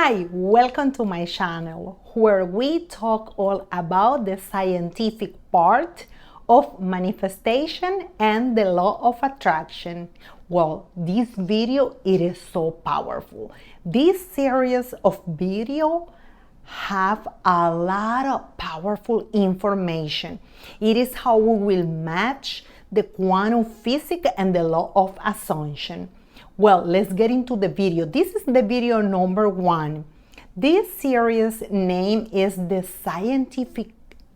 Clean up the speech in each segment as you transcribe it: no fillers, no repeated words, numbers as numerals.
Hi, welcome to my channel where we talk all about the scientific part of manifestation and the law of attraction. Well, this video, it is so powerful. This series of video have a lot of powerful information. It is how we will match the quantum physics and the law of assumption. Well, let's get into the video. This is the video number 1. This series name is The Scientific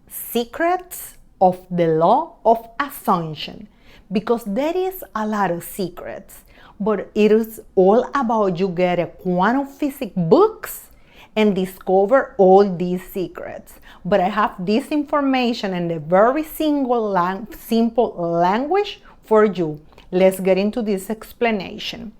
Secrets of the Law of Assumption, because there is a lot of secrets, but it is all about you get a quantum physics books and discover all these secrets. But I have this information in a very simple language for you. Let's get into this explanation.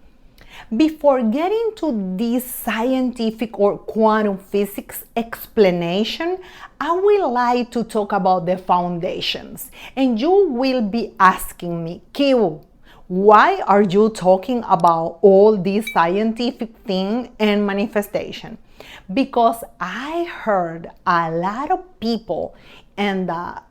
Before getting to this scientific or quantum physics explanation, I would like to talk about the foundations. And you will be asking me, Q, why are you talking about all these scientific things and manifestation? Because I heard a lot of people in the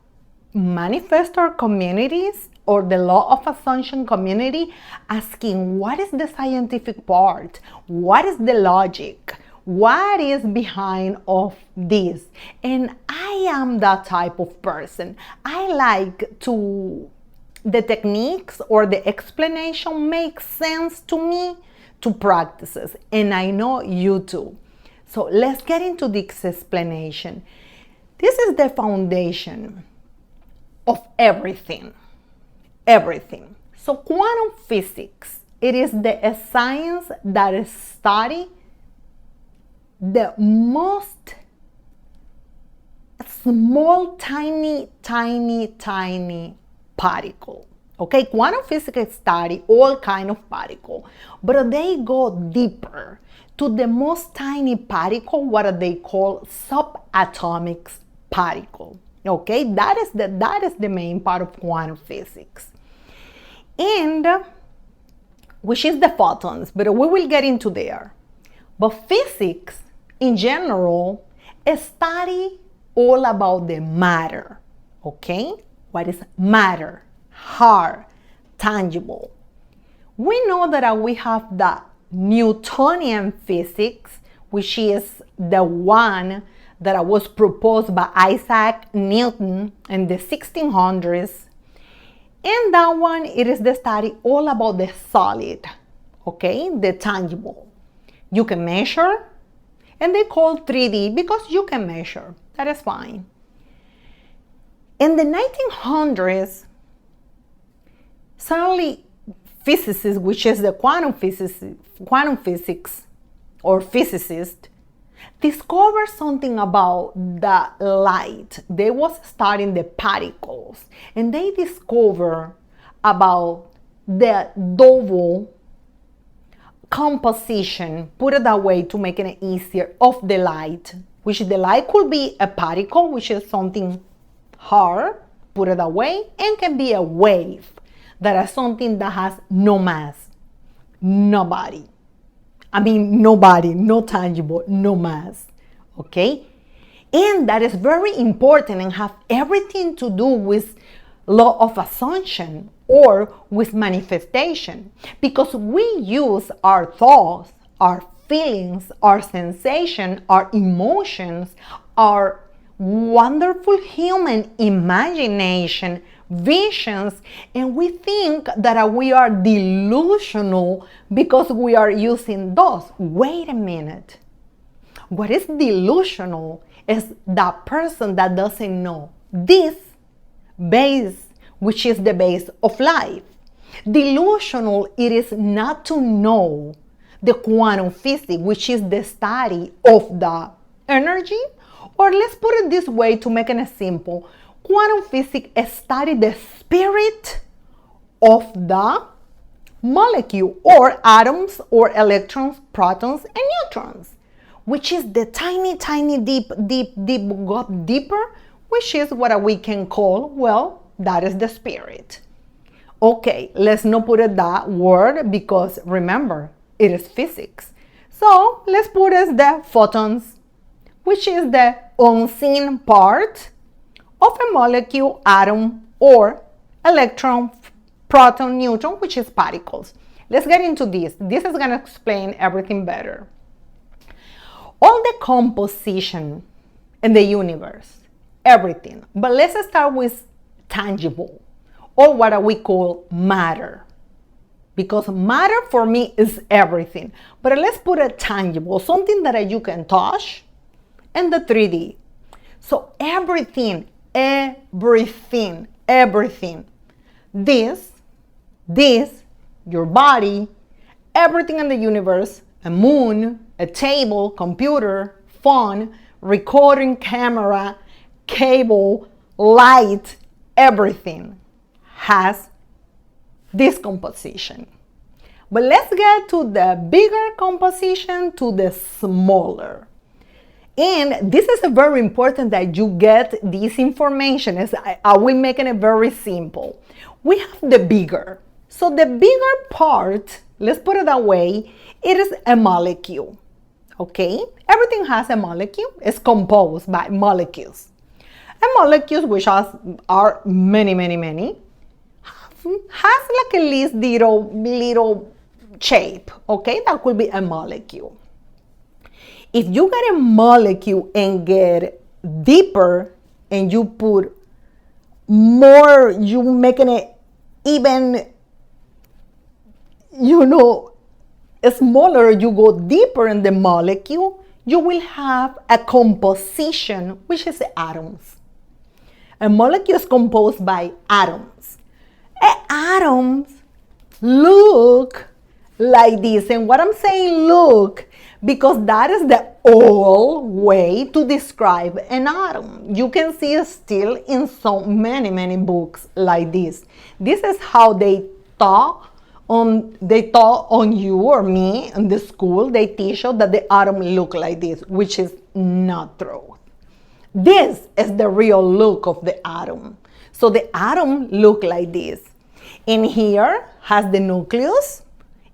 manifestor communities or the law of assumption community asking, what is the scientific part? What is the logic? What is behind of this? And I am that type of person. I like to the techniques or the explanation makes sense to me to practices, and I know you too. So let's get into this explanation. This is the foundation of everything. So quantum physics, it is the science that study the most small, tiny particle. Okay, quantum physics study all kind of particle, but they go deeper to the most tiny particle, what they call subatomic particle. Okay, that is the main part of quantum physics, and which is the photons, but we will get into there. But physics in general study all about the matter. Okay, what is matter? Hard, tangible. We know that we have the Newtonian physics, which is the one that was proposed by Isaac Newton in the 1600s. And that one, it is the study all about the solid, okay, the tangible. You can measure, and they call 3D because you can measure. That is fine. In the 1900s, suddenly physicists, which is the quantum physics or physicist, discovered something about the light. They was studying the particles, and they discovered about the double composition, put it that way to make it easier, of the light, which the light could be a particle, which is something hard, put it that way, and can be a wave, that is something that has no mass, nobody. Nobody, no tangible, no mass, okay? And that is very important and have everything to do with law of assumption or with manifestation, because we use our thoughts, our feelings, our sensation, our emotions, our wonderful human imagination, visions, and we think that we are delusional because we are using those. Wait a minute. What is delusional is that person that doesn't know this base, which is the base of life. Delusional, it is not to know the quantum physics, which is the study of the energy, or let's put it this way to make it simple. Quantum physics study the spirit of the molecule, or atoms, or electrons, protons, and neutrons, which is the tiny, deep, go deeper, which is what we can call, well, that is the spirit. Okay, let's not put it that word because remember, it is physics. So So let's put as the photons, which is the unseen part of a molecule, atom, or electron, proton, neutron, which is particles. Let's get into this. This is going to explain everything better. All the composition in the universe, everything. But let's start with tangible, or what we call matter. Because matter for me is everything. But let's put a tangible, something that you can touch, and the 3D. So everything. This, your body, everything in the universe, a moon, a table, computer, phone, recording camera, cable, light, everything has this composition. But let's get to the bigger composition to the smaller. And this is very important that you get this information. As I will make it very simple. We have the bigger. So the bigger part, let's put it that way, it is a molecule. Okay? Everything has a molecule. It's composed by molecules. And molecules, which are many, has like a little shape. Okay? That could be a molecule. If you get a molecule and get deeper and you put more, you making it even, smaller, you go deeper in the molecule, you will have a composition, which is atoms. A molecule is composed by atoms. Atoms look like this. And what I'm saying look, because that is the old way to describe an atom. You can see it still in so many books like this. This is how they taught on you or me in the school. They teach us that the atom look like this, which is not true. This is the real look of the atom. So the atom look like this. In here has the nucleus.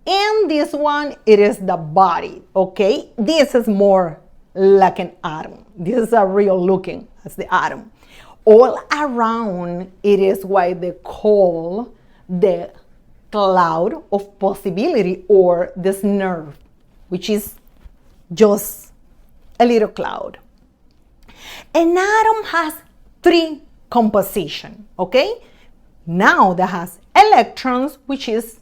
And this one, it is the body, okay? This is more like an atom. This is a real looking as the atom. All around, it is what they call the cloud of possibility, or this nerve, which is just a little cloud. An atom has 3 composition, okay? Now that has electrons, which is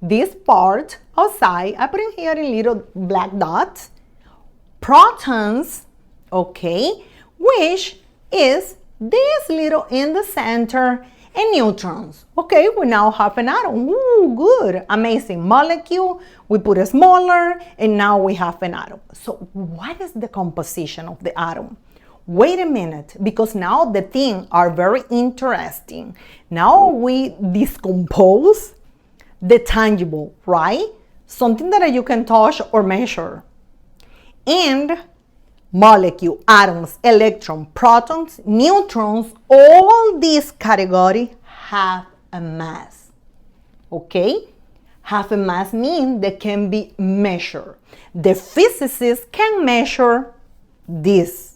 this part outside. I put in here in little black dots. Protons, okay, which is this little in the center, and neutrons. Okay, we now have an atom. Ooh, good, amazing. Molecule, we put a smaller, and now we have an atom. So what is the composition of the atom? Wait a minute, because now the things are very interesting. Now we decompose the tangible, right? Something that you can touch or measure. And molecule, atoms, electron, protons, neutrons, all these categories have a mass. Okay? Have a mass means they can be measured. The physicists can measure this.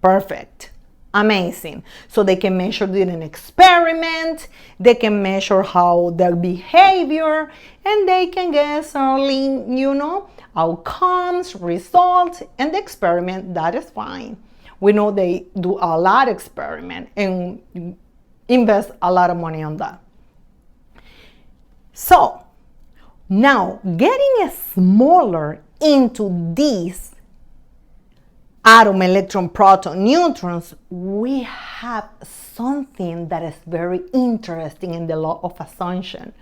Perfect. Amazing. So they can measure it in an experiment, they can measure how their behavior, and they can get early, outcomes, results, and the experiment, that is fine. We know they do a lot of experiment and invest a lot of money on that. So now getting a smaller into these atom, electron, proton, neutrons, we have something that is very interesting in the law of assumption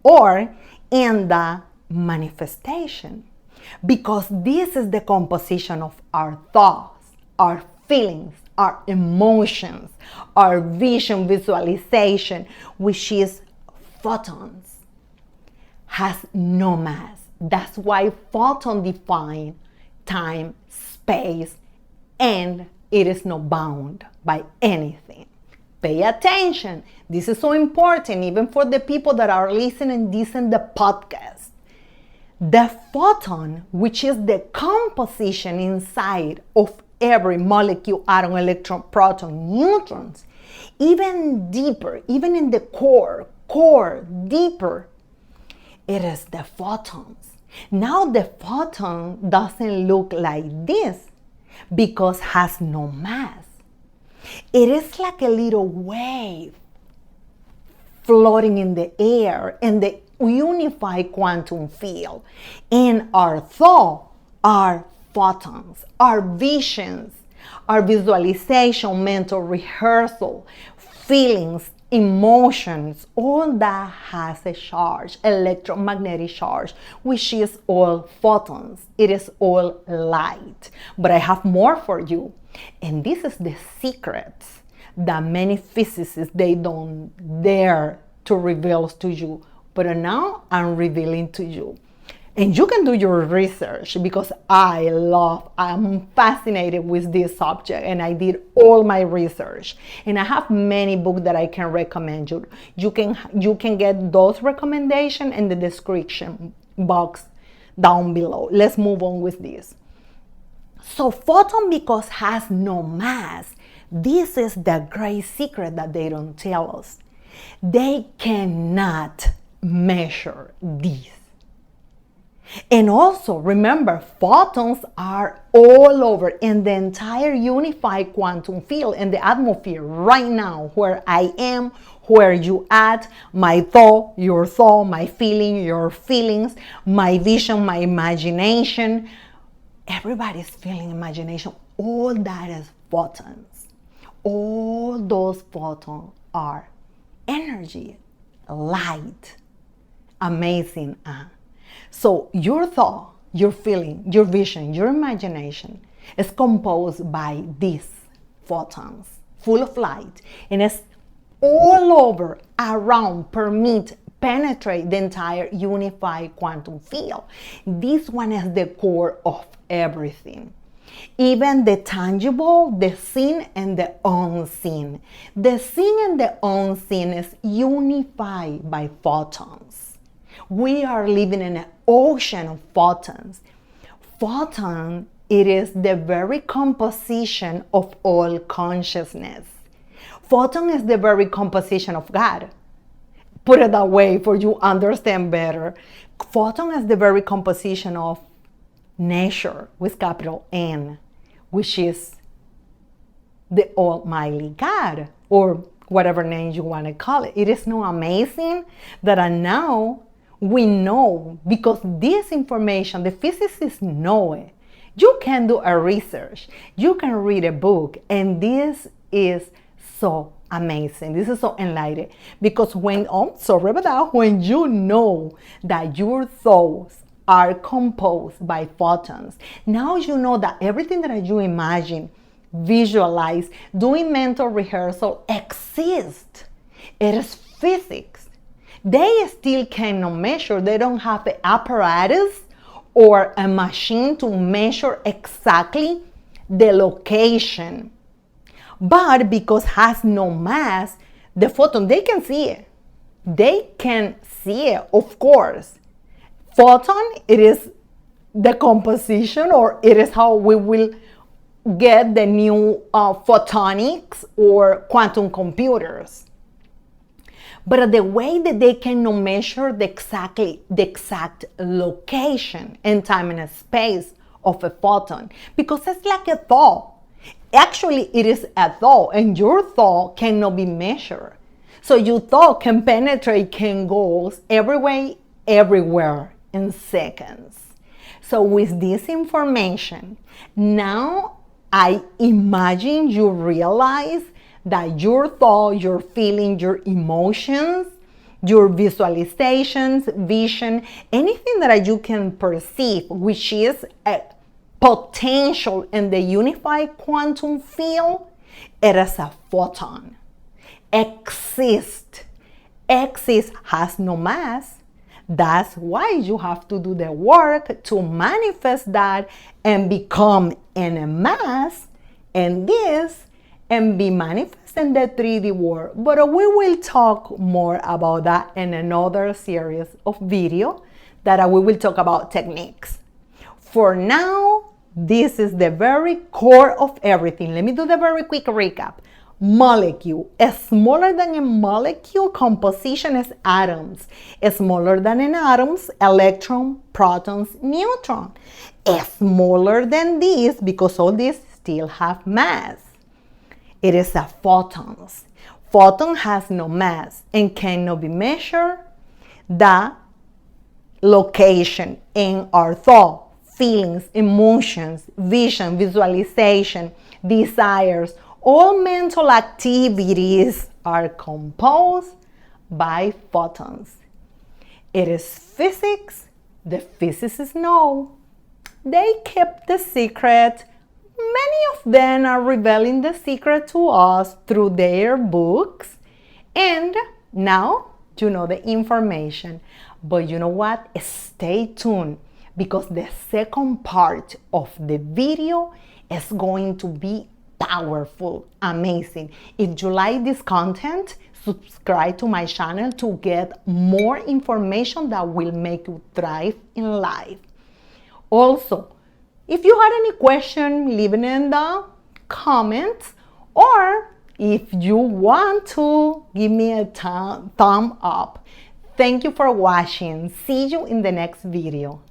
or in the manifestation, because this is the composition of our thoughts, our feelings, our emotions, our vision, visualization, which is photons, has no mass. That's why photon define time, space, and it is not bound by anything. Pay attention. This is so important, even for the people that are listening this in the podcast. The photon, which is the composition inside of every molecule, atom, electron, proton, neutrons, even deeper, even in the core, deeper, it is the photons. Now the photon doesn't look like this because has no mass. It is like a little wave floating in the air in the unified quantum field. And our thought are photons, our visions, our visualization, mental rehearsal, feelings, emotions, all that has a charge, electromagnetic charge, which is all photons. It is all light. But I have more for you. And this is the secret that many physicists, they don't dare to reveal to you. But now I'm revealing to you. And you can do your research because I'm fascinated with this subject and I did all my research. And I have many books that I can recommend you. You can get those recommendations in the description box down below. Let's move on with this. So photon, because has no mass, this is the great secret that they don't tell us. They cannot measure this. And also remember, photons are all over in the entire unified quantum field in the atmosphere right now, where I am, where you at, my thought, my feeling, your feelings, my vision, my imagination. Everybody's feeling, imagination, all that is photons. All those photons are energy, light. Amazing. So your thought, your feeling, your vision, your imagination is composed by these photons, full of light, and it's all over, around, penetrate the entire unified quantum field. This one is the core of everything. Even the tangible, the seen, and the unseen. The seen and the unseen is unified by photons. We are living in an ocean of photons. Photon, it is the very composition of all consciousness. Photon is the very composition of God. Put it that way for you understand better. Photon is the very composition of nature with capital N, which is the Almighty God, or whatever name you want to call it. It is not amazing that now we know, because this information, the physicists know it. You can do a research, you can read a book, and this is so amazing. This is so enlightening, because when you know that your thoughts are composed by photons, now you know that everything that you imagine, visualize, doing mental rehearsal exists. It is physics. They still cannot measure. They don't have the apparatus or a machine to measure exactly the location. But because it has no mass, the photon, they can see it. They can see it, of course. Photon, it is the composition, or it is how we will get the new photonics or quantum computers. But the way that they cannot measure the exact location in time and space of a photon, because it's like a thought. Actually, it is a thought, and your thought cannot be measured. So your thought can penetrate, can go everywhere in seconds. So with this information, now I imagine you realize that your thought, your feeling, your emotions, your visualizations, vision, anything that you can perceive, which is a potential in the unified quantum field, it is a photon. Exists, has no mass. That's why you have to do the work to manifest that and become in a mass and be manifest in the 3D world. But we will talk more about that in another series of video that we will talk about techniques. For now, this is the very core of everything. Let me do the very quick recap. Molecule. Smaller than a molecule composition is atoms. Smaller than an atoms, electron, protons, neutron. Smaller than this, because all these still have mass. It is a photons. Photon has no mass and cannot be measured. The location in our thought, feelings, emotions, vision, visualization, desires, all mental activities are composed by photons. It is physics. The physicists know. They kept the secret. Many of them are revealing the secret to us through their books. And now you know the information. But you know what? Stay tuned, because the second part of the video is going to be powerful, amazing. If you like this content, subscribe to my channel to get more information that will make you thrive in life. Also, if you had any question, leave it in the comments, or if you want to, give me a thumb up. Thank you for watching. See you in the next video.